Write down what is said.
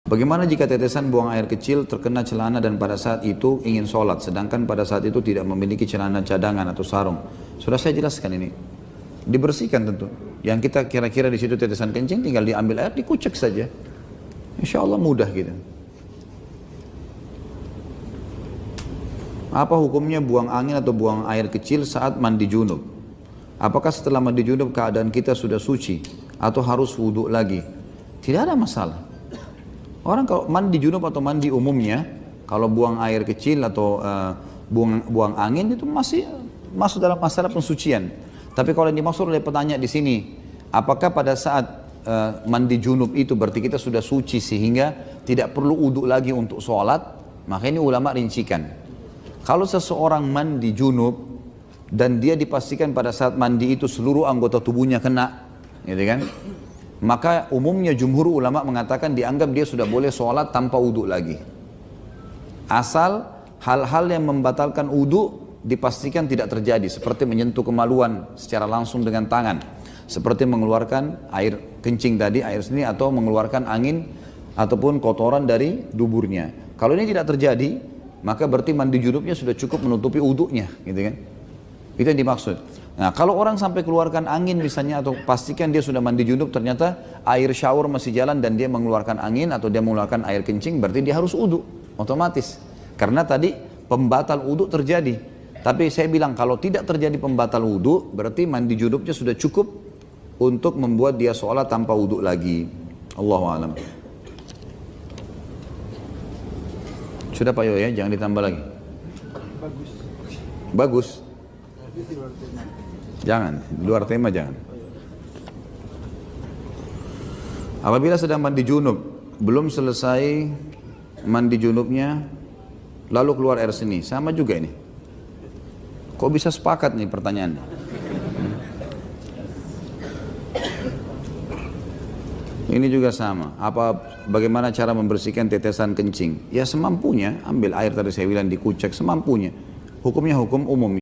Bagaimana jika tetesan buang air kecil terkena celana dan pada saat itu ingin sholat, sedangkan pada saat itu tidak memiliki celana cadangan atau sarung? Sudah saya jelaskan ini. Dibersihkan tentu. Yang kita kira-kira di situ tetesan kencing, tinggal diambil air, dikucek saja. Insya Allah mudah gitu. Apa hukumnya buang angin atau buang air kecil saat mandi junub? Apakah setelah mandi junub keadaan kita sudah suci atau harus wudhu lagi? Tidak ada masalah. Orang kalau mandi junub atau mandi umumnya, kalau buang air kecil atau buang angin itu masih masuk dalam masalah pensucian. Tapi kalau yang dimaksud oleh petanya di sini, apakah pada saat mandi junub itu berarti kita sudah suci sehingga tidak perlu wudhu lagi untuk sholat? Maka ini ulama rincikan. Kalau seseorang mandi junub dan dia dipastikan pada saat mandi itu seluruh anggota tubuhnya kena, gitu kan? Maka umumnya jumhur ulama mengatakan dianggap dia sudah boleh sholat tanpa wudhu lagi. Asal hal-hal yang membatalkan wudhu dipastikan tidak terjadi, seperti menyentuh kemaluan secara langsung dengan tangan, seperti mengeluarkan air kencing tadi, air seni, atau mengeluarkan angin ataupun kotoran dari duburnya. Kalau ini tidak terjadi, maka berarti mandi junubnya sudah cukup menutupi wudhunya, gitu kan? Itu yang dimaksud. Nah, kalau orang sampai keluarkan angin misalnya, atau pastikan dia sudah mandi junub, ternyata air shower masih jalan dan dia mengeluarkan angin atau dia mengeluarkan air kencing, berarti dia harus wudhu otomatis. Karena tadi pembatal wudhu terjadi. Tapi saya bilang kalau tidak terjadi pembatal wudhu, berarti mandi junubnya sudah cukup untuk membuat dia sholat tanpa wudhu lagi. Allahu a'lam. Sudah Pak Yo ya, jangan ditambah lagi. Bagus. Jangan, luar tema jangan. Apabila sedang mandi junub, belum selesai mandi junubnya, lalu keluar air seni, sama juga ini. Kok bisa sepakat nih pertanyaannya? Ini juga sama. Bagaimana cara membersihkan tetesan kencing? Ya semampunya, ambil air tadi saya bilang dikucek semampunya. Hukumnya hukum umum.